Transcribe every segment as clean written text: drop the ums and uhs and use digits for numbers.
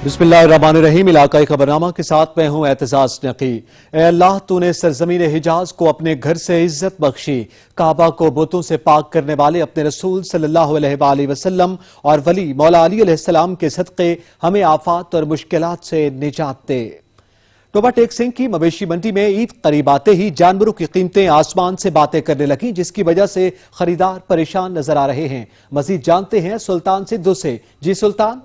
बिस्मिल्लाहिर्रहमानिर्रहीम। इलाकाई खबरनामा के साथ मैं हूं एतजाज नकी। ए अल्लाह, तूने सरजमीन हिजाज को अपने घर से इज्जत बख्शी, काबा को बुतों से पाक करने वाले अपने रसूल सल्लल्लाहु अलैहि वसल्लम और वली मौला अली अलैहिस्सलाम के सदक़े हमें आफात और मुश्किलात से निजात दे। टोबा टेक सिंह की मवेशी मंडी में ईद करीब आते ही जानवरों की कीमतें आसमान से बातें करने लगी, जिसकी वजह से खरीदार परेशान नजर आ रहे हैं। मजीद जानते हैं सुल्तान सिद्धू से। जी सुल्तान।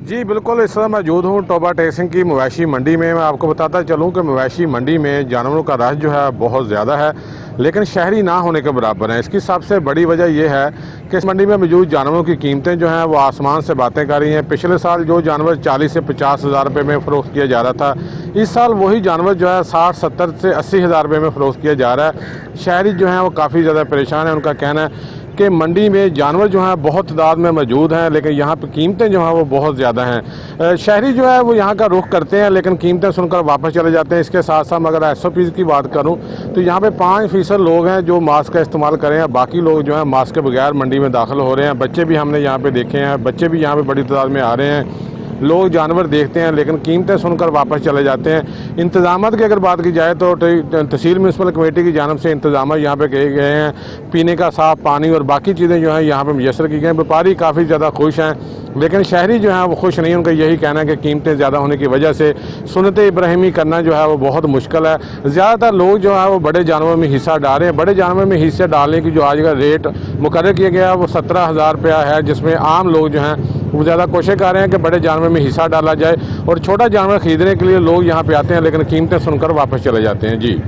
जी बिल्कुल, इस समय मौजूद हूँ टोबा टेक सिंह की मवेशी मंडी में। मैं आपको बताता चलूँ कि मवेशी मंडी में जानवरों का रश जो है बहुत ज़्यादा है, लेकिन शहरी ना होने के बराबर है। इसकी सबसे बड़ी वजह यह है कि इस मंडी में मौजूद जानवरों की कीमतें जो हैं वो आसमान से बातें कर रही हैं। पिछले साल जो जानवर 40 से 50 हज़ार रुपये में फ़रोख्त किया जा रहा था, इस साल वही जानवर जो है 60, 70 से 80 हज़ार रुपये में फ़रोख्त किया जा रहा है। शहरी जो हैं वो काफ़ी ज़्यादा परेशान हैं। उनका कहना है कि मंडी में जानवर जो हैं बहुत तादाद में मौजूद हैं, लेकिन यहाँ पे कीमतें जो हैं वो बहुत ज़्यादा हैं। शहरी जो है वो यहाँ का रुख करते हैं, लेकिन कीमतें सुनकर वापस चले जाते हैं। इसके साथ साथ अगर SOPs की बात करूँ तो यहाँ पे 5% लोग हैं जो मास्क का इस्तेमाल करें हैं, बाकी लोग जो हैं मास्क के बगैर मंडी में दाखिल हो रहे हैं। बच्चे भी हमने यहाँ पे देखे हैं, बच्चे भी यहाँ पे बड़ी तादाद में आ रहे हैं। लोग जानवर देखते हैं लेकिन कीमतें सुनकर वापस चले जाते हैं। इंतजामात की अगर बात की जाए तो तहसील म्यूनसिपल कमेटी की जानिब से इंतजाम यहाँ पे किए गए हैं। पीने का साफ पानी और बाकी चीज़ें जो हैं यहाँ पे मुयसर की गई हैं। व्यापारी काफ़ी ज़्यादा खुश हैं, लेकिन शहरी जो हैं वो खुश नहीं। उनका यही कहना है कि कीमतें ज़्यादा होने की वजह से सुन्नत इब्राहिमी करना जो है वो बहुत मुश्किल है। ज़्यादातर लोग जो है वो बड़े जानवरों में हिस्सा डाल रहे हैं। बड़े जानवर में हिस्से डालने की जो आज का रेट मुकर्रर किया गया है वो 17,000 रुपया है, जिसमें आम लोग जो हैं वो ज़्यादा कोशिश कर रहे हैं कि बड़े जानवर में हिस्सा डाला जाए और छोटा जानवर खरीदने के लिए लोग यहाँ पे आते हैं, लेकिन कीमतें सुनकर वापस चले जाते हैं। जी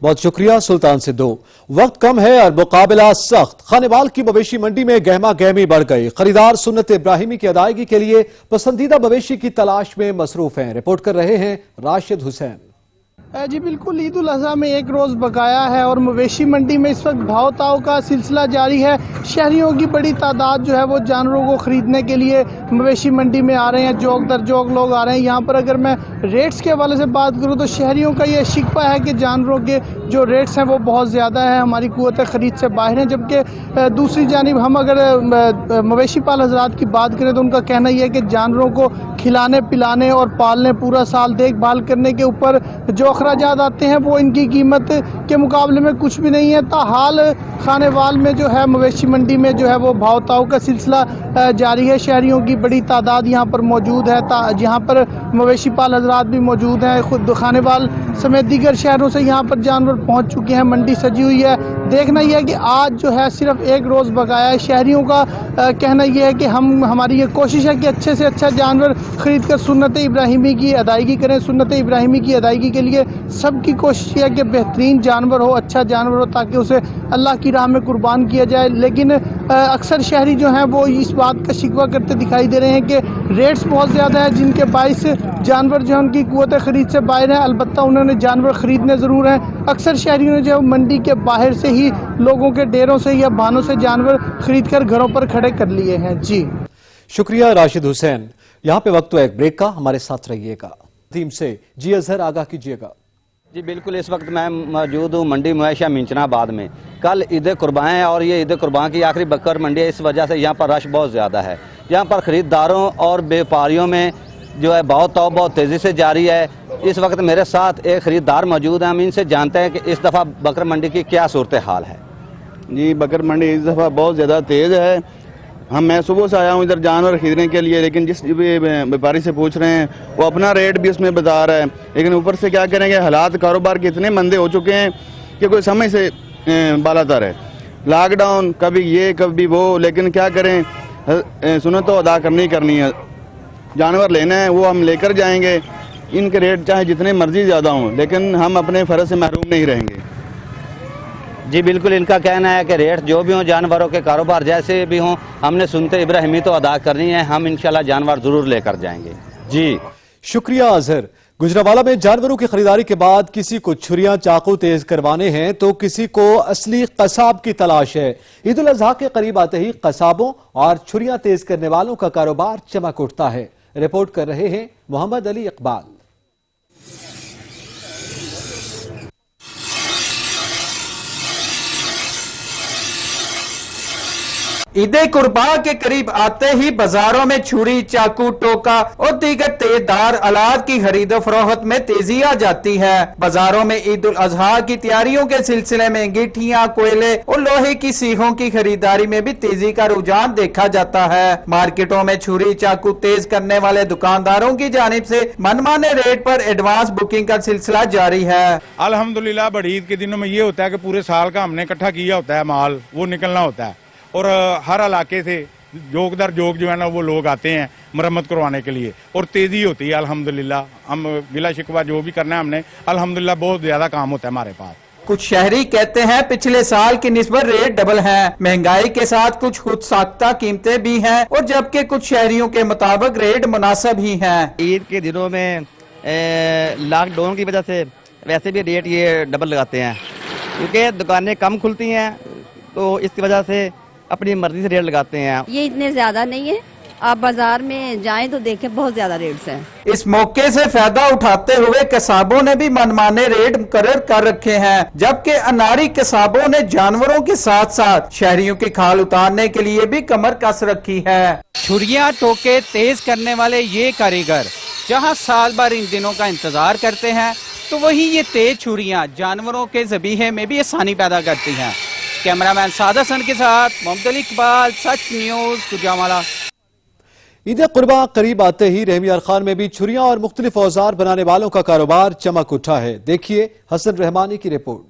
बहुत शुक्रिया सुल्तान सिद्धू। वक्त कम है और मुकाबला सख्त। खानेवाल की मवेशी मंडी में गहमा गहमी बढ़ गई। खरीदार सुन्नत इब्राहिमी की अदायगी के लिए पसंदीदा मवेशी की तलाश में मसरूफ हैं। रिपोर्ट कर रहे हैं राशिद हुसैन। जी बिल्कुल, ईद उल अज़हा में एक रोज़ बकाया है और मवेशी मंडी में इस वक्त भाव ताव का सिलसिला जारी है। शहरियों की बड़ी तादाद जो है वो जानवरों को ख़रीदने के लिए मवेशी मंडी में आ रहे हैं। जोक दर जोक लोग आ रहे हैं। यहाँ पर अगर मैं रेट्स के हवाले से बात करूँ तो शहरियों का ये शिकवा है कि जानवरों के जो रेट्स हैं वो बहुत ज़्यादा है, हमारी क़ुव्वत ख़रीद से बाहर हैं। जबकि दूसरी जानिब हम अगर मवेशी पाल हज़रात की बात करें तो उनका कहना यह है कि जानवरों को खिलाने पिलाने और पालने, पूरा साल देखभाल करने के ऊपर जो अखराजात आते हैं वो इनकी कीमत के मुकाबले में कुछ भी नहीं है। ताहाल खानेवाल में जो है मवेशी मंडी में जो है वो भाव ताव का सिलसिला जारी है। शहरियों की बड़ी तादाद यहाँ पर मौजूद है। यहाँ पर मवेशी पाल हज़रात भी मौजूद हैं। खुद खानेवाल समेत दीगर शहरों से यहाँ पर जानवर पहुँच चुके हैं। मंडी सजी हुई है। देखना यह है कि आज जो है सिर्फ एक रोज़ बकाया है। शहरियों का कहना यह है कि हमारी ये कोशिश है कि अच्छे से अच्छा जानवर ख़रीद कर सुन्नत इब्राहिमी की अदायगी करें। सुन्नत इब्राहिमी की अदायगी के लिए सबकी कोशिश है कि बेहतरीन जानवर हो, अच्छा जानवर हो, ताकि उसे अल्लाह की राह में कुर्बान किया जाए। लेकिन अक्सर शहरी जो हैं वो इस बात का शिकवा करते दिखाई दे रहे हैं कि रेट्स बहुत ज़्यादा है, जिनके बाइस जानवर जो है उनकी क़ुव्वत ख़रीद से बाहर है। अलबत्ता उन्होंने जानवर ख़रीदने ज़रूर हैं। अक्सर शहरियों ने जो मंडी के बाहर से ही लोगों के डेरों से या बानों से जानवर ख़रीद कर घरों पर खड़े कर लिए हैं। जी शुक्रिया राशिद हुसैन। यहाँ पे वक्त तो एक ब्रेक का, हमारे साथ रहिएगा। टीम से जी अजहर आगाह कीजिएगा। जी बिल्कुल, इस वक्त मैं मौजूद हूँ मंडी मवेशिया मिंचनाबाद में। कल ईद कुर्बान है और ये ईद कुर्बान की आखिरी बकर मंडी है। इस वजह से यहाँ पर रश बहुत ज़्यादा है। यहाँ पर ख़रीदारों और व्यापारियों में जो है भाव ताव बहुत तेज़ी से जारी है। इस वक्त मेरे साथ एक ख़रीदार मौजूद हैं। हम इनसे जानते हैं कि इस दफ़ा बकर मंडी की क्या सूरत हाल है। जी बकर मंडी इस दफ़ा बहुत ज़्यादा तेज़ है। मैं सुबह से आया हूँ इधर जानवर खरीदने के लिए, लेकिन जिस भी व्यापारी से पूछ रहे हैं वो अपना रेट भी उसमें बता रहा है। लेकिन ऊपर से क्या करेंगे, हालात कारोबार के इतने मंदे हो चुके हैं कि कोई समय से बालातर है। लॉकडाउन कभी ये कभी वो, लेकिन क्या करें, सुनो तो अदा करनी है। जानवर लेना है वो हम लेकर जाएंगे। इनके रेट चाहे जितने मर्जी ज़्यादा हों, लेकिन हम अपने फ़र्ज से महरूम नहीं रहेंगे। जी बिल्कुल, इनका कहना है कि रेट जो भी हों, जानवरों के कारोबार जैसे भी हों, हमने सुनते इब्राहिमी तो अदा करनी है। हम इंशाल्लाह जानवर ज़रूर लेकर जाएंगे। जी शुक्रिया अजहर। गुजरावाला में जानवरों की खरीदारी के बाद किसी को छुरियां चाकू तेज करवाने हैं तो किसी को असली कसाब की तलाश है। ईद उल अजहा के करीब आते ही कसाबों और छुरियां तेज करने वालों का कारोबार चमक उठता है। रिपोर्ट कर रहे हैं मोहम्मद अली इकबाल। ईद कुर्बा के करीब आते ही बाजारों में छुरी, चाकू, टोका और दीगर तेजधार आलात की खरीद फरोख्त में तेजी आ जाती है। बाजारों में ईद उल अजहा की तैयारियों के सिलसिले में अंगीठियां, कोयले और लोहे की सीखों की खरीदारी में भी तेजी का रुझान देखा जाता है। मार्केटों में छुरी, चाकू तेज करने वाले दुकानदारों की जानिब से मनमाने रेट पर एडवांस बुकिंग का सिलसिला जारी है। अल्हम्दुलिल्लाह बड़ी ईद के दिनों में ये होता है कि पूरे साल का हमने इकट्ठा किया होता है माल, वो निकलना होता है और हर इलाके से जोग दर जोग जो है ना वो लोग आते हैं मरम्मत करवाने के लिए और तेजी होती है अल्हम्दुलिल्लाह। हम गिला शिकवा जो भी करना है हमने अल्हम्दुलिल्लाह बहुत ज्यादा काम होता है हमारे पास। कुछ शहरी कहते हैं पिछले साल की निस्बत रेट डबल है। महंगाई के साथ कुछ खुद साख्ता कीमतें भी हैं और जबकि कुछ शहरियों के मुताबिक रेट मुनासिब ही हैं। ईद के दिनों में लॉकडाउन की वजह से वैसे भी रेट ये डबल लगाते हैं क्योंकि दुकानें कम खुलती हैं तो इसकी वजह से अपनी मर्जी से रेट लगाते हैं। ये इतने ज्यादा नहीं है, आप बाजार में जाएं तो देखें बहुत ज्यादा रेट्स हैं। इस मौके से फायदा उठाते हुए किसाबों ने भी मनमाने रेट मुकर्रर कर रखे हैं, जबकि अनारी किसाबों ने जानवरों के साथ साथ शहरियों की खाल उतारने के लिए भी कमर कस रखी है। छुरियां, टोके तेज करने वाले ये कारीगर जहां साल भर इन दिनों का इंतजार करते हैं तो वहीं ये तेज छुरियां जानवरों के ज़बीहे में भी आसानी पैदा करती हैं। कैमरामैन सादा हसन के साथ मोहम्मद अली इकबाल, सच न्यूज़, गुजरांवाला। ईद कुर्बा करीब आते ही रहमियार खान में भी छुरियां और मुख्तलिफ औजार बनाने वालों का कारोबार चमक उठा है। देखिए हसन रहमानी की रिपोर्ट।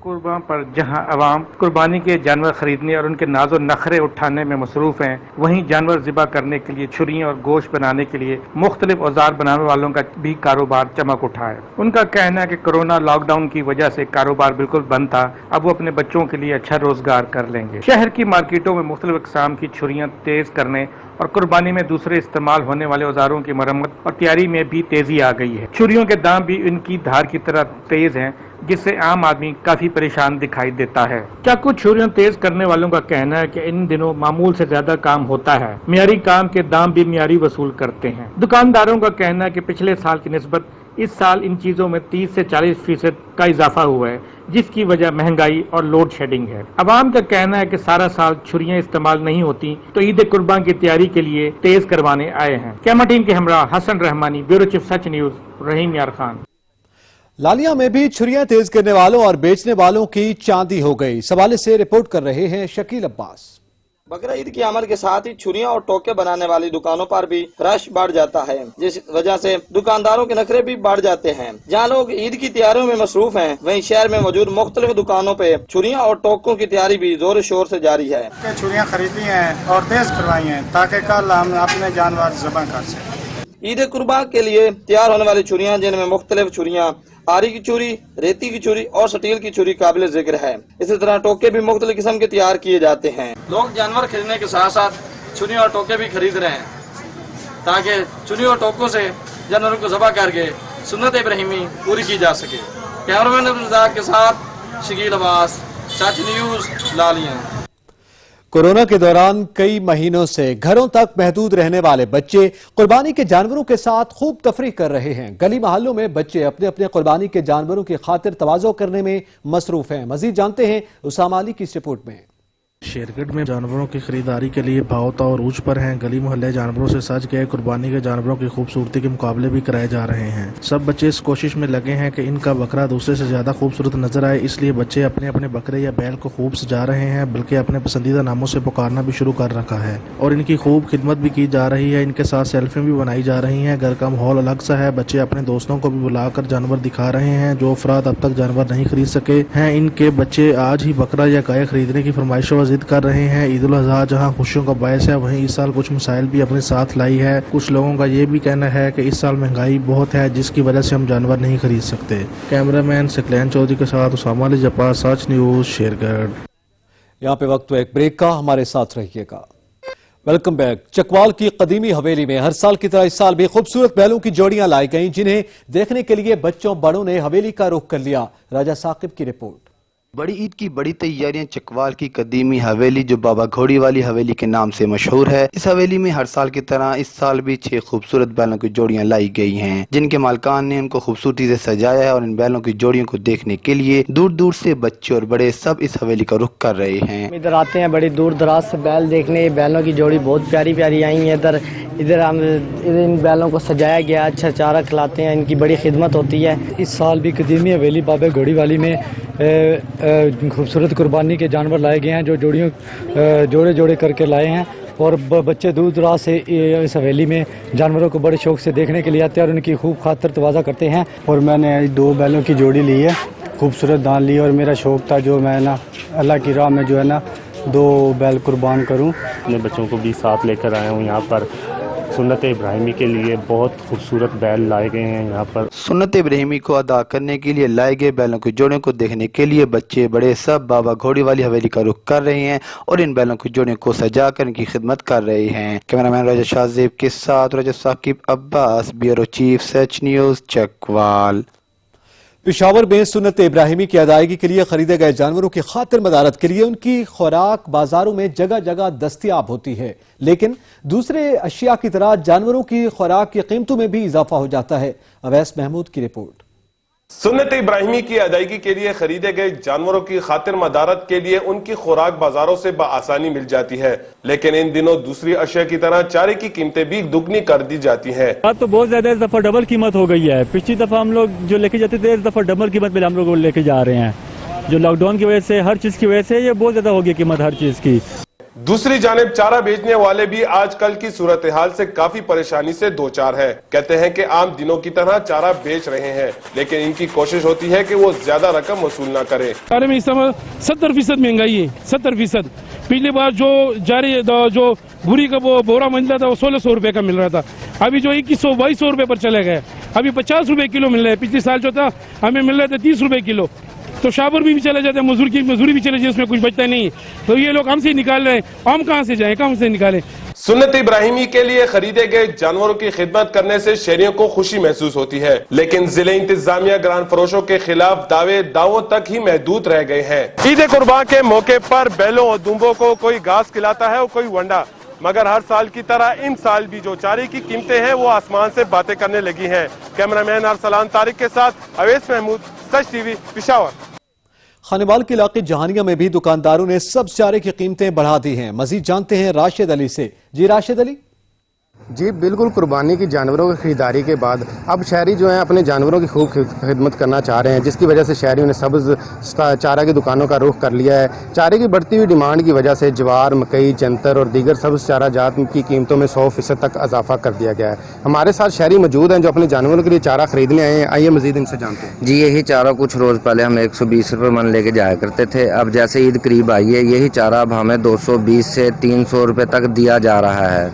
कुर्बान पर जहां अवाम कुर्बानी के जानवर खरीदने और उनके नाजो नखरे उठाने में मसरूफ हैं, वहीं जानवर ज़िबा करने के लिए छुरियां और गोश्त बनाने के लिए मुख्तलिफ औजार बनाने वालों का भी कारोबार चमक उठा है। उनका कहना है कि कोरोना लॉकडाउन की वजह से कारोबार बिल्कुल बंद था, अब वो अपने बच्चों के लिए अच्छा रोजगार कर लेंगे। शहर की मार्केटों में मुख्तलिफ अक़साम की छुरियां तेज करने और कुर्बानी में दूसरे इस्तेमाल होने वाले औजारों की मरम्मत और तैयारी में भी तेजी आ गई है। छुरियों के दाम भी इनकी धार की तरह तेज हैं, जिससे आम आदमी काफी परेशान दिखाई देता है। चाकू छुरियां तेज करने वालों का कहना है कि इन दिनों मामूल से ज्यादा काम होता है, मियारी काम के दाम भी मियारी वसूल करते हैं। दुकानदारों का कहना है कि पिछले साल की निस्बत इस साल इन चीजों में 30 से 40% का इजाफा हुआ है, जिसकी वजह महंगाई और लोड शेडिंग है। अवाम का कहना है कि सारा साल छुरियां इस्तेमाल नहीं होती तो ईद कुर्बान की तैयारी के लिए तेज करवाने आए हैं। कैमरा टीम के हमरा हसन रहमानी, ब्यूरो चीफ सच न्यूज, रहीम यार खान। लालिया में भी छुरियां तेज करने वालों और बेचने वालों की चांदी हो गई। सवाले से रिपोर्ट कर रहे हैं शकील अब्बास। बकरा ईद की आमद के साथ ही छुरियां और टोके बनाने वाली दुकानों पर भी रश बढ़ जाता है, जिस वजह से दुकानदारों के नखरे भी बढ़ जाते हैं। जहां लोग ईद की तैयारियों में मसरूफ हैं, वहीं शहर में मौजूद मुख्तलिफ दुकानों पे छुरियां और टोकों की तैयारी भी जोर शोर से जारी है। छुरियां खरीदी हैं और तेज करवाई हैं ताकि कल हम अपने जानवर ज़िबा कर सकें। ईद कुर्बान के लिए तैयार होने वाली छुरियां, जिनमें मुख्तलिफ छुरियां, आरी की छुरी, रेती की छुरी और स्टील की छुरी काबिल जिक्र है। इसी तरह टोके भी मुख्तलिफ किस्म के तैयार किए जाते हैं। लोग जानवर खरीदने के साथ साथ छुरियां और टोके भी खरीद रहे हैं ताकि छुरियों और टोकों से जानवरों को ज़बह करके सुन्नत इब्राहिमी पूरी की जा सके। कैमरामैन के साथ शकील अब्बास, सच न्यूज़, लालिया। कोरोना के दौरान कई महीनों से घरों तक महदूद रहने वाले बच्चे कुर्बानी के जानवरों के साथ खूब तफरीह कर रहे हैं। गली मोहल्लों में बच्चे अपने अपने कुर्बानी के जानवरों की खातिर तवाज़ो करने में मसरूफ हैं। मजीद जानते हैं उसामा अली की इस रिपोर्ट में। शेरगढ़ में जानवरों की खरीदारी के लिए भाव और ऊंच पर हैं। गली मोहल्ले जानवरों से सज गए। कुर्बानी के जानवरों की खूबसूरती के मुकाबले भी कराए जा रहे हैं। सब बच्चे इस कोशिश में लगे हैं कि इनका बकरा दूसरे से ज्यादा खूबसूरत नजर आए, इसलिए बच्चे अपने अपने बकरे या बैल को खूब सजा रहे हैं, बल्कि अपने पसंदीदा नामों से पुकारना भी शुरू कर रखा है और इनकी खूब खिदमत भी की जा रही है। इनके साथ सेल्फी भी बनाई जा रही है। घर का माहौल अलग सा है। बच्चे अपने दोस्तों को भी बुलाकर जानवर दिखा रहे हैं जो अफराद अब तक जानवर नहीं खरीद सके हैं। इनके बच्चे आज ही बकरा या गाय खरीदने की फरमाइशों जिद कर रहे हैं। ईद उल अजहा जहां खुशियों का बायस है, वहीं इस साल कुछ मसाइल भी अपने साथ लाई है। कुछ लोगों का ये भी कहना है कि इस साल महंगाई बहुत है, जिसकी वजह से हम जानवर नहीं खरीद सकते। कैमरामैन सकलैन चौधरी के साथ उसामा अली जब्बार, सच न्यूज़, शेरगढ़। यहाँ पे वक्त है एक ब्रेक का, हमारे साथ रहिएगा। Welcome back. चकवाल की कदीमी हवेली में हर साल की तरह इस साल भी खूबसूरत बैलों की जोड़ियां लाई गईं, जिन्हें देखने के लिए बच्चों बड़ों ने हवेली का रुख कर लिया। राजा साकिब की रिपोर्ट। بڑی عید کی بڑی تیاریاں چکوال کی قدیمی حویلی جو بابا گھوڑی والی حویلی کے نام سے مشہور ہے، اس حویلی میں ہر سال کی طرح اس سال بھی 6 خوبصورت بیلوں کی جوڑیاں لائی گئی ہیں، جن کے مالکان نے ان کو خوبصورتی سے سجایا ہے اور ان بیلوں کی جوڑیوں کو دیکھنے کے لیے دور دور سے بچے اور بڑے سب اس حویلی کا رخ کر رہے ہیں۔ ادھر آتے ہیں بڑی دور دراز سے بیل دیکھنے، بیلوں کی جوڑی بہت پیاری پیاری آئی ہیں۔ ادھر ان بیلوں کو سجایا گیا، اچھا چارہ کھلاتے ہیں، ان کی بڑی خدمت ہوتی ہے۔ اس سال بھی قدیمی حویلی بابا گھوڑی والی میں خوبصورت قربانی کے جانور لائے گئے ہیں، جو جوڑے جوڑے کر کے لائے ہیں، اور بچے دور دراز سے اس حویلی میں جانوروں کو بڑے شوق سے دیکھنے کے لیے آتے ہیں اور ان کی خوب خاطر تواضع کرتے ہیں۔ اور میں نے 2 بیلوں کی جوڑی لی ہے، خوبصورت دان لی، اور میرا شوق تھا جو میں نا اللہ کی راہ میں جو ہے نا 2 بیل قربان کروں۔ اپنے بچوں کو بھی ساتھ لے کر آیا ہوں یہاں پر۔ سنت ابراہیمی کے لیے بہت خوبصورت بیل لائے گئے ہیں یہاں پر۔ سنت ابراہیمی کو ادا کرنے کے لیے لائے گئے بیلوں کی جوڑیوں کو دیکھنے کے لیے بچے بڑے سب بابا گھوڑی والی حویلی کا رخ کر رہے ہیں اور ان بیلوں کی جوڑیوں کو سجا کر ان کی خدمت کر رہے ہیں۔ کیمرہ مین رجت شاہ زیب کے ساتھ رجت ثاقب عباس، بیورو چیف سچ نیوز، چکوال۔ پشاور میں سنت ابراہیمی کی ادائیگی کے لیے خریدے گئے جانوروں کی خاطر مدارت کے لیے ان کی خوراک بازاروں میں جگہ جگہ دستیاب ہوتی ہے، لیکن دوسرے اشیاء کی طرح جانوروں کی خوراک کی قیمتوں میں بھی اضافہ ہو جاتا ہے۔ اویس محمود کی رپورٹ۔ سنت ابراہیمی کی ادائیگی کے لیے خریدے گئے جانوروں کی خاطر مدارت کے لیے ان کی خوراک بازاروں سے بآسانی مل جاتی ہے، لیکن ان دنوں دوسری اشیاء کی طرح چارے کی قیمتیں بھی دگنی کر دی جاتی ہیں۔ اب تو بہت زیادہ اس دفعہ ڈبل قیمت ہو گئی ہے۔ پچھلی دفعہ ہم لوگ جو لے کے جاتے تھے، اس دفعہ ڈبل قیمت پہ ہم لوگ لے کے جا رہے ہیں، جو لاک ڈاؤن کی وجہ سے ہر چیز کی وجہ سے یہ بہت زیادہ ہو گئی قیمت ہر چیز کی۔ دوسری جانب چارہ بیچنے والے بھی آج کل کی صورتحال سے کافی پریشانی سے دوچار ہے۔ کہتے ہیں کہ عام دنوں کی طرح چارہ بیچ رہے ہیں، لیکن ان کی کوشش ہوتی ہے کہ وہ زیادہ رقم وصول نہ کرے۔ چارے میں اس سمے 70% مہنگائی ہے، 70%۔ پچھلی بار جو بھوری کا وہ بورا منجلا تھا وہ 1600 روپے کا مل رہا تھا، ابھی جو 2100-2200 روپے پر چلے گئے، ابھی 50 روپے کلو مل رہے ہیں۔ پچھلے سال جو تھا ہمیں مل رہے تھے 30 روپے کلو، تو شابر بھی چلے جاتے ہیں، مزدوری بھی چلے جاتی ہے، اس میں کچھ بچتا نہیں، تو یہ لوگ ہم سے نکال رہے ہیں، ہم کہاں سے جائیں، کہاں سے نکالیں۔ سنت ابراہیمی کے لیے خریدے گئے جانوروں کی خدمت کرنے سے شہریوں کو خوشی محسوس ہوتی ہے، لیکن ضلع انتظامیہ گران فروشوں کے خلاف دعووں تک ہی محدود رہ گئے ہیں۔ عید قربان کے موقع پر بیلوں اور دمبوں کو کوئی گھاس کھلاتا ہے اور کوئی ونڈا، مگر ہر سال کی طرح ان سال بھی جو چارے کی قیمتیں ہیں وہ آسمان سے باتیں کرنے لگی ہیں۔ کیمرہ مین ارسلان طارق کے ساتھ اویس محمود، سچ ٹی وی، پشاور۔ خانوال کے علاقے جہانیہ میں بھی دکانداروں نے سبز چارے کی قیمتیں بڑھا دی ہیں۔ مزید جانتے ہیں راشد علی سے۔ جی راشد علی۔ جی بالکل، قربانی کی جانوروں کی خریداری کے بعد اب شہری جو ہیں اپنے جانوروں کی خوب خدمت کرنا چاہ رہے ہیں، جس کی وجہ سے شہریوں نے سبز چارہ کی دکانوں کا رخ کر لیا ہے۔ چارے کی بڑھتی ہوئی ڈیمانڈ کی وجہ سے جوار، مکئی، جنتر اور دیگر سبز چارہ جات کی قیمتوں میں 100% تک اضافہ کر دیا گیا ہے۔ ہمارے ساتھ شہری موجود ہیں جو اپنے جانوروں کے لیے چارہ خریدنے آئے ہیں، آئیے مزید ان سے جانتے ہیں۔ جی یہی چارہ کچھ روز پہلے ہم 120 روپے من لے کے جایا کرتے تھے، اب جیسے عید قریب آئی ہے یہی چارہ اب ہمیں 220 سے 300 روپے تک دیا جا رہا ہے۔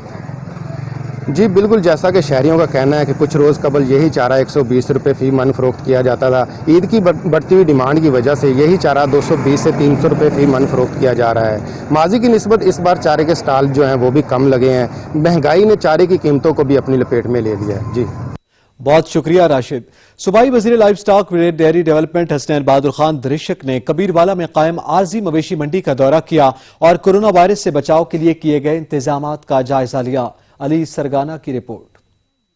جی بالکل، جیسا کہ شہریوں کا کہنا ہے کہ کچھ روز قبل یہی چارہ 120 روپے فی من فروخت کیا جاتا تھا، عید کی بڑھتی ہوئی ڈیمانڈ کی وجہ سے یہی چارہ 220 سے 300 روپے فی من فروخت کیا جا رہا ہے۔ ماضی کی نسبت اس بار چارے کے سٹال جو ہیں وہ بھی کم لگے ہیں، مہنگائی نے چارے کی قیمتوں کو بھی اپنی لپیٹ میں لے لیا ہے۔ جی بہت شکریہ راشد۔ صوبائی وزیر livestock dairy development Hasnain Bahadur Khan Dreshak نے کبیر والا میں قائم عارضی مویشی منڈی کا دورہ کیا اور کورونا وائرس سے بچاؤ کے لیے کیے گئے انتظامات کا جائزہ لیا۔ علی سرگانہ کی رپورٹ۔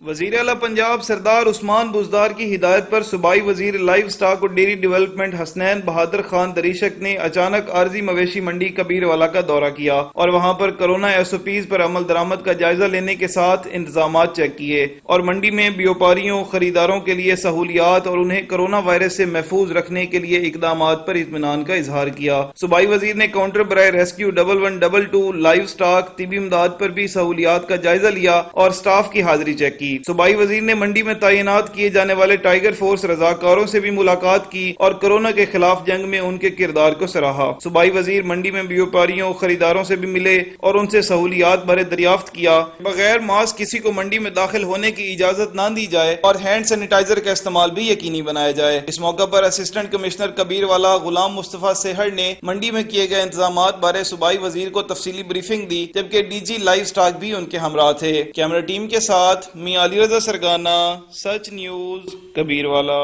وزیر اعلیٰ پنجاب سردار عثمان بزدار کی ہدایت پر صوبائی وزیر لائف سٹاک اور ڈیری ڈیولپمنٹ حسنین بہادر خان دریشک نے اچانک عارضی مویشی منڈی کبیر والا کا دورہ کیا اور وہاں پر کورونا SOPs پر عمل درآمد کا جائزہ لینے کے ساتھ انتظامات چیک کیے اور منڈی میں بیوپاریوں خریداروں کے لیے سہولیات اور انہیں کورونا وائرس سے محفوظ رکھنے کے لیے اقدامات پر اطمینان کا اظہار کیا۔ صوبائی وزیر نے کاؤنٹر برائے ریسکیو 1122 لائف سٹاک طبی امداد پر بھی سہولیات کا جائزہ لیا اور سٹاف کی حاضری چیک کی۔ صوبائی وزیر نے منڈی میں تعینات کیے جانے والے ٹائیگر فورس رضاکاروں سے بھی ملاقات کی اور کورونا کے خلاف جنگ میں ان کے کردار کو سراہا۔ صوبائی وزیر منڈی میں بیوپاریوں خریداروں سے بھی ملے اور ان سے سہولیات بارے دریافت کیا۔ بغیر ماسک کسی کو منڈی میں داخل ہونے کی اجازت نہ دی جائے اور ہینڈ سینیٹائزر کا استعمال بھی یقینی بنایا جائے۔ اس موقع پر اسسٹنٹ کمشنر کبیر والا غلام مصطفیٰ سہڑ نے منڈی میں کیے گئے انتظامات بارے صوبائی وزیر کو تفصیلی بریفنگ دی، جبکہ DG لائف سٹاک بھی ان کے ہمراہ تھے۔ کیمرہ ٹیم کے ساتھ میاں علی رضا سرگانہ، سچ نیوز، کبیر والا۔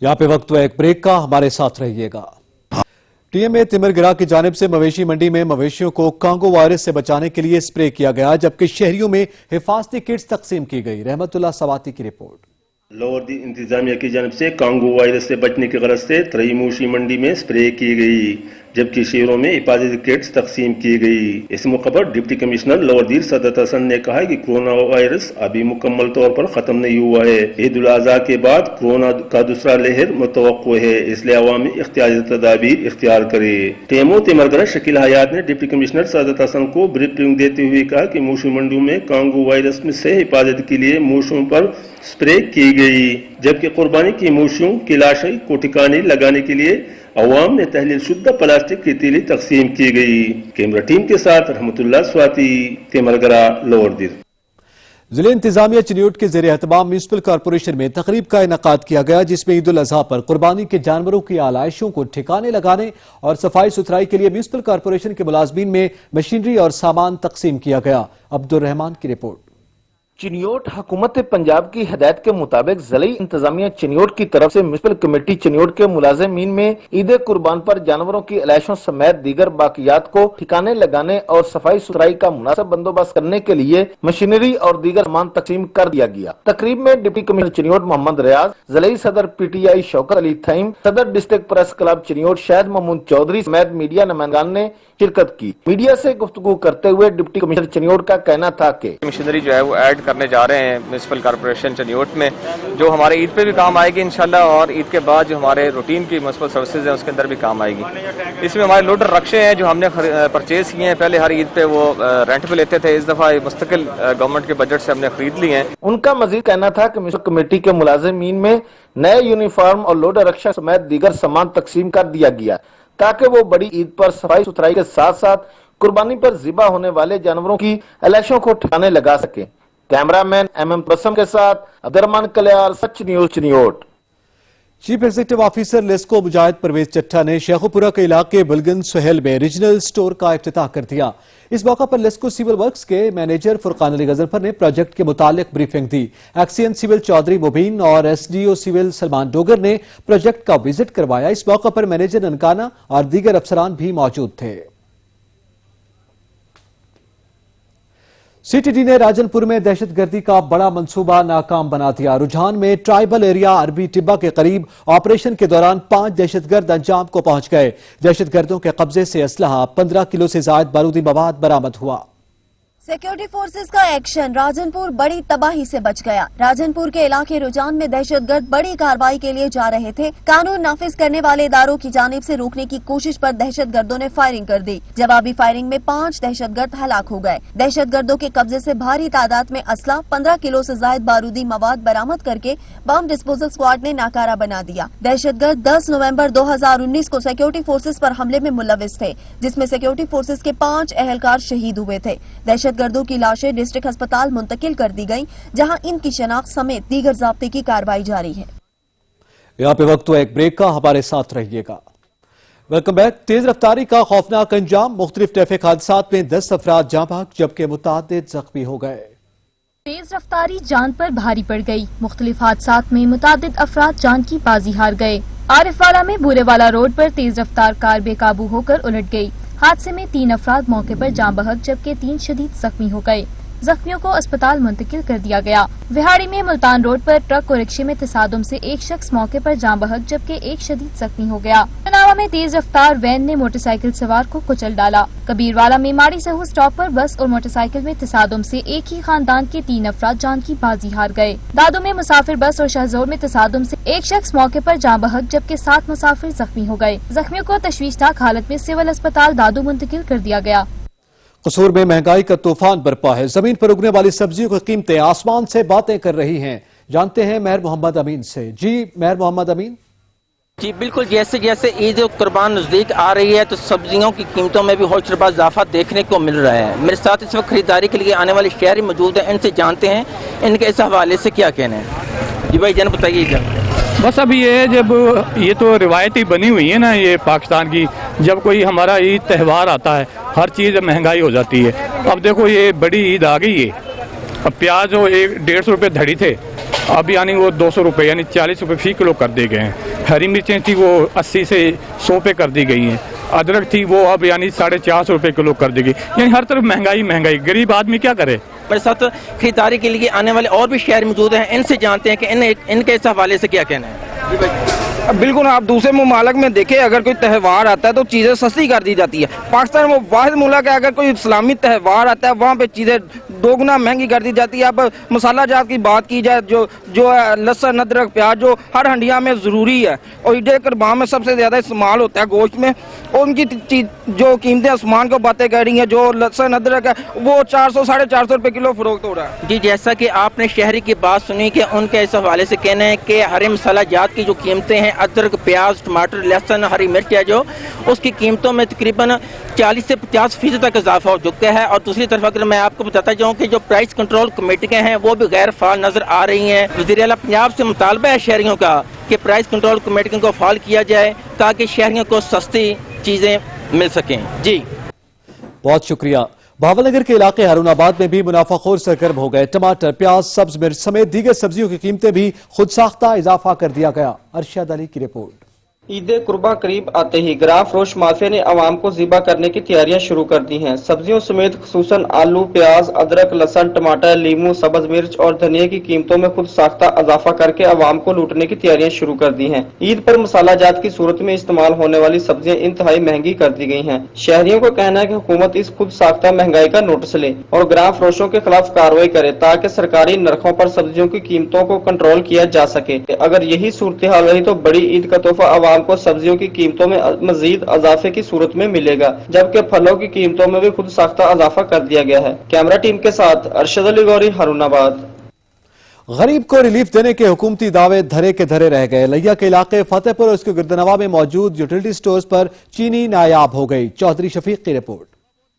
यहाँ पे वक्त हुआ एक ब्रेक का, हमारे साथ रहिएगा। टीएमए तिमरगिरा की जानिब से मवेशी मंडी में मवेशियों को कांगो वायरस से बचाने के लिए स्प्रे किया गया, जबकि शहरियों में हिफाजती किट्स तकसीम की गई। रहमतुल्लाह सवाती की रिपोर्ट। लोअरदी इंतजामिया की जानिब से कांगो वायरस से बचने की गरज से तरई मूशी मंडी में स्प्रे की गई, जबकि शहरों में हिफाजती किट्स तकसीम की गई। इस मौके पर डिप्टी कमिश्नर लोअरदीर सदत हसन ने कहा कि कोरोना वायरस अभी मुकम्मल तौर पर खत्म नहीं हुआ है। ईद उल अजहा के बाद कोरोना का दूसरा लहर मुतवक्को है, इसलिए अवामी एहतियाती तदाबीर इख्तियार करे। टीएमओ तिमरगिरा शकील हयात ने डिप्टी कमिश्नर सदत हसन को ब्रीफिंग देते हुए कहा कि मूशी मंडियों में कांगो वायरस से हिफाजत के लिए मूशियों पर स्प्रे की गई, जबकि कुर्बानी की मूशियों की लाशें को ठिकाने लगाने के लिए अवाम में तहलील शुद्ध प्लास्टिक की तीली तकसीम की गई। कैमरा टीम के साथ रहमतुल्लाह स्वाति, तिमरगिरा, लोअरदीर। जिले इंतजामिया चिन्योट के ज़ेरे एहतमाम म्यूनिसिपल कॉर्पोरेशन में तकरीब का इनेकाद किया गया, जिसमें ईद उल अजहा पर कुर्बानी के जानवरों की आलाइशों को ठिकाने लगाने और सफाई सुथराई के लिए म्यूनिसिपल कॉर्पोरेशन के मुलाजमीन में मशीनरी और सामान तकसीम किया गया। अब्दुल रहमान की रिपोर्ट। चिन्योट हुकूमत पंजाब की हिदायत के मुताबिक ज़िले इंतजामिया चिन्योट की तरफ से म्यूनिसिपल कमेटी चिन्योट के मुलाजिमीन में ईद कुर्बान पर जानवरों की अलैशों समेत दीगर बाकियात को ठिकाने लगाने और सफाई सुथराई का मुनासिब बंदोबस्त करने के लिए मशीनरी और दीगर सामान तकसीम कर दिया गया। तकरीब में डिप्टी कमिश्नर चिन्योट मोहम्मद रियाज, ज़िले सदर PTI शौकत अली थईम, सदर district press club Chiniot Shahid Mahmood Chaudhry समेत मीडिया नुमाइंदान ने शिरकत की। मीडिया से गुफ्तगू करते हुए डिप्टी कमिश्नर चिन्योट का कहना था कि मशीनरी जो है वो ऐड करने जा रहे हैं म्यूनिसिपल कॉर्पोरेशन चिन्योट में, जो हमारे ईद पे भी काम आएगी इंशाल्लाह, और ईद के बाद जो हमारे रूटीन की म्यूनिसिपल सर्विसेज हैं उसके अंदर भी काम आएगी। इसमें हमारे लोडर रक्शे हैं जो हमने परचेज किए हैं, पहले हर ईद पे वो रेंट पे लेते थे, इस दफा मुस्तकिल गवर्नमेंट के बजट से हमने खरीद लिए हैं। उनका मजीद कहना था कि म्यूनिसिपल कमेटी के मुलाजिमीन में नए यूनिफॉर्म और लोडर रक्षा समेत दीगर सामान तकसीम कर दिया गया, ताकि वो बड़ी ईद पर सफाई सुथराई के साथ साथ कुर्बानी पर ज़िबा होने वाले जानवरों की अलैशों को ठिकाने लगा सके। कैमरामैन MM प्रसम के साथ अब्दुर्रहमान कल्याण, सच news Chiniot. Chief executive officer LESCO Mujahid Parvez Chatha ने शेखुपुरा के इलाके बुलगन सुहेल में रीजनल स्टोर का इफ्तिताह कर दिया। इस मौका पर लेस्को सिविल वर्क्स के मैनेजर फुरकान अली गजनफर ने प्रोजेक्ट के मुतालिक ब्रीफिंग दी। एक्सीएन सिविल चौधरी मुबीन और SDO सिविल सलमान डोगर ने प्रोजेक्ट का विजिट करवाया। इस मौका पर मैनेजर ननकाना और दीगर अफसरान भी मौजूद थे। CTD ने राजनपुर में दहशतगर्दी का बड़ा मंसूबा नाकाम बना दिया। रुझान में ट्राइबल एरिया अरबी टिब्बा के करीब ऑपरेशन के दौरान 5 दहशतगर्द अंजाम को पहुंच गए। दहशतगर्दों के कब्जे से असलहा 15 किलो से ज्यादा बारूदी मवाद बरामद हुआ। सिक्योरिटी फोर्सेस का एक्शन, राजनपुर बड़ी तबाही से बच गया। राजनपुर के इलाके रुझान में दहशतगर्द बड़ी कार्रवाई के लिए जा रहे थे। कानून नाफिज करने वाले इदारों की जानिब से रोकने की कोशिश पर दहशतगर्दों ने फायरिंग कर दी। जवाबी फायरिंग में 5 दहशतगर्द हलाक हो गए। दहशतगर्दों के कब्जे से भारी तादाद में असला 15 किलो से ज्यादा बारूदी मवाद बरामद करके बम डिस्पोजल स्क्वाड ने नाकारा बना दिया। दहशतगर्द 10 नवंबर 2019 को सिक्योरिटी फोर्सेस पर हमले में मुलविस थे, जिसमें सिक्योरिटी फोर्सेस के 5 अहलकार शहीद हुए थे। दहशतगर्दों की लाशें डिस्ट्रिक्ट अस्पताल मुंतकिल कर दी गईं, जहां इनकी शनाख्त समेत दीगर ज़ाब्ते की कार्रवाई जारी है। यहाँ पे वक्त हुआ एक ब्रेक का, हमारे साथ रहिएगा। Welcome back. तेज रफ्तारी का खौफनाक अंजाम, मुख्तलिफ ट्रैफिक हादसात में 10 अफराद जाँ बहक जबकि मुतअद्दिद जख्मी हो गए। तेज रफ्तारी जान पर भारी पड़ गई। मुख्तलिफ हादसात में मुतअद्दिद अफराद जान की बाजी हार गए। आरिफवाला में बूरेवाला रोड पर तेज रफ्तार कार बेकाबू होकर उलट गई। हादसे में 3 अफराद मौके पर जाँ बहक जबकि 3 शदीद जख्मी हो गए। जख्मियों को अस्पताल मुंतकिल कर दिया गया। विहाड़ी में मुल्तान रोड पर ट्रक और रिक्शे में तसादुम से एक शख्स मौके पर जाँ बहक जबकि एक शदीद जख्मी हो गया। तनावा में तेज रफ्तार वैन ने मोटरसाइकिल सवार को कुचल डाला। कबीरवाला में माड़ी सहू स्टॉप पर बस और मोटरसाइकिल में तसादुम से एक ही खानदान के 3 अफराद जान की बाजी हार गए। दादू में मुसाफिर बस और शहजोर में तसादुम से एक शख्स मौके पर जाँ बहक जबकि 7 मुसाफिर जख्मी हो गए। जख्मियों को तशवीशनाक हालत में सिविल अस्पताल दादू मुंतकिल कर दिया गया। कसूर में महंगाई का तूफान बरपा है। जमीन पर उगने वाली सब्जियों की कीमतें आसमान से बातें कर रही हैं। जानते हैं मेहर मोहम्मद अमीन से। जी मेहर मोहम्मद अमीन। जी बिल्कुल, जैसे जैसे ईद कुर्बान नजदीक आ रही है तो सब्जियों की कीमतों में भी हौसला इजाफा देखने को मिल रहा है। मेरे साथ इस वक्त खरीदारी के लिए आने वाले शहरी मौजूद हैं, इनसे जानते हैं इनके इस हवाले से क्या कहना है। जी भाई जान बताइएगा। बस अभी ये जब ये तो रिवायती बनी हुई है ना ये पाकिस्तान की, जब कोई हमारा ईद त्यौहार आता है हर चीज़ महंगाई हो जाती है। अब देखो ये बड़ी ईद आ गई है अब प्याज जो 150 रुपये धड़ी थे, अब यानी वो 200 रुपये यानी 40 रुपये फी किलो कर दिए गए हैं। हरी मिर्चें थी वो 80 से 100 पे कर दी गई हैं। अदरक थी वो अब यानी 450 रुपये किलो कर दी गई। यानी हर तरफ महंगाई महंगाई, गरीब आदमी क्या करे। मेरे साथ खरीदारी के लिए आने वाले और भी शहर मौजूद हैं, इनसे जानते हैं कि इनके इस हवाले से क्या कहना है। बिल्कुल, आप दूसरे मुमालिक में देखें, अगर कोई त्यौहार आता है तो चीज़ें सस्ती कर दी जाती है। पाकिस्तान वो वाहिद मुल्क है, अगर कोई इस्लामी त्यौहार आता है वहाँ पे चीज़ें दोगुना महंगी कर दी जाती है। अब मसाला जात की बात की जाए, जो लहसुन अदरक प्याज जो हर हंडिया में ज़रूरी है और ईद कुर्बान में सबसे ज़्यादा इस्तेमाल होता है गोश्त में, और उनकी जो कीमतें आसमान को बातें कर रही हैं। जो लहसुन अदरक है वो 400-450 रुपये किलो फरोख्त हो रहा है। जी, जैसा कि आपने शहरी की बात सुनी कि उनके इस हवाले से कहना है कि हरे मसाला जात की जो कीमतें हैं, अदरक प्याज टमाटर लहसुन हरी मिर्च है जो, उसकी कीमतों में तकरीबन 40 से 50% तक इजाफा हो चुका है। और दूसरी तरफ अगर मैं आपको बताता जाऊँ कि जो प्राइस कंट्रोल कमेटी के हैं वो भी गैर फाल नजर आ रही हैं। वज़ीर आला पंजाब से मुतालबा है शहरियों का कि प्राइस कंट्रोल कमेटी को फाल किया जाए ताकि शहरियों को सस्ती चीजें मिल सकें। जी बहुत शुक्रिया। भावलनगर के इलाके हारूनाबाद में भी मुनाफाखोर सरगर्म हो गए। टमाटर प्याज सब्ज मिर्च समेत दीगर सब्जियों की कीमतें भी खुद साख्ता इजाफा कर दिया गया। अरशद अली की रिपोर्ट। ईद कुर्बा करीब आते ही ग्राम फरोश माफिया ने आवाम को ज़िबा करने की तैयारियां शुरू कर दी हैं। सब्जियों समेत खुसूसन आलू प्याज अदरक लहसुन टमाटर लीमू सब्ज मिर्च और धनिया की कीमतों में खुद साख्ता इजाफा करके आवाम को लूटने की तैयारियां शुरू कर दी हैं। ईद पर मसाला जात की सूरत में इस्तेमाल होने वाली सब्जियां इंतहाई महंगी कर दी गई हैं। शहरियों का कहना है कि हुकूमत इस खुद साख्ता महंगाई का नोटिस ले और ग्राम फरोशों के खिलाफ कार्रवाई करे ताकि सरकारी नरखों पर सब्जियों की कीमतों को कंट्रोल किया जा सके। अगर यही सूरत हाल रही तो बड़ी ईद का तोहफा आवाम को सब्जियों की कीमतों में मजीद इजाफे की सूरत में मिलेगा, जबकि फलों की कीमतों में भी खुद साख्ता इजाफा कर दिया गया है। कैमरा टीम के साथ अरशद अली गौरी, हारूनाबाद। गरीब को रिलीफ देने के हुकूमती दावे धरे के धरे रह गए। लिया के इलाके फतेहपुर और उसके गिरदनवा में मौजूद यूटिलिटी स्टोर्स पर चीनी नायाब हो गई। चौधरी शफीक की रिपोर्ट।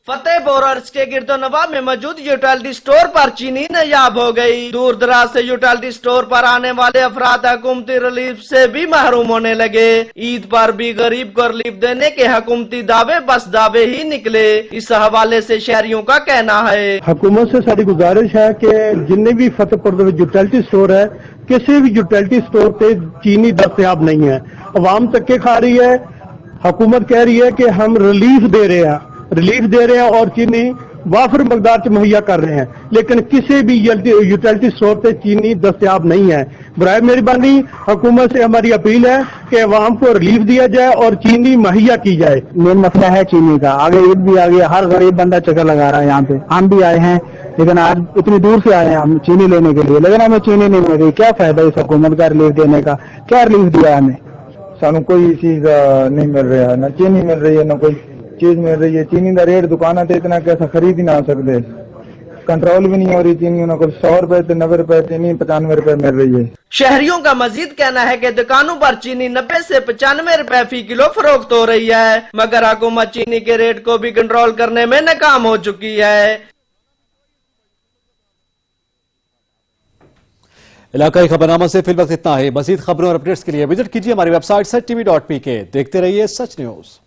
फतेहपुर और इसके गिरदोनवा में मौजूद यूटिलिटी स्टोर पर चीनी नायाब हो गई। दूर दराज से यूटिलिटी स्टोर पर आने वाले अफराद हुकूमती रिलीफ से भी महरूम होने लगे। ईद पर भी गरीब को रिलीफ देने के हुकूमती दावे बस दावे ही निकले। इस हवाले से शहरियों का कहना है, हुकूमत से सारी गुजारिश है कि जिन्ने भी फतेहपुर यूटिलिटी स्टोर है, किसी भी यूटिलिटी स्टोर पे चीनी दस्तयाब नहीं है। अवाम धक्के खा रही है। हुकूमत कह रही है कि हम रिलीफ दे रहे हैं और चीनी वाफर मकदार से मुहैया कर रहे हैं, लेकिन किसी भी यूटिलिटी स्टोर पे चीनी दस्तयाब नहीं है। बराए मेहरबानी हुकूमत से हमारी अपील है कि अवाम को रिलीफ दिया जाए और चीनी मुहैया की जाए। मेन मसला है चीनी का। आगे ईद भी आ गया, हर गरीब बंदा चक्कर लगा रहा है यहाँ पे। हम भी आए हैं, लेकिन आज इतनी दूर से आए हैं हम चीनी लेने के लिए, लेकिन हमें चीनी नहीं मिल रही। क्या फायदा इस हुकूमत का रिलीफ देने का? क्या रिलीफ दिया हमें? सानू कोई चीज नहीं मिल रहा है, न चीनी मिल रही है, न कोई चीज मिल रही है। चीनी का रेट दुकान से इतना कैसा खरीद ही ना सकते, कंट्रोल भी नहीं हो रही चीनी। उन्हें 100 रुपए से 90 रुपए चीनी 95 रुपए मिल रही है। शहरियों का मजीद कहना है कि दुकानों पर चीनी 90 से 95 रुपए फी किलो फरोख्त हो रही है, मगर हुकूमत चीनी के रेट को भी कंट्रोल करने में नाकाम हो चुकी है। इलाकाई खबरनामा से फिल वक्त इतना है। मजीद खबरों और अपडेट्स के लिए विजिट कीजिए हमारी वेबसाइट SachTV.pk। देखते रहिए सच न्यूज।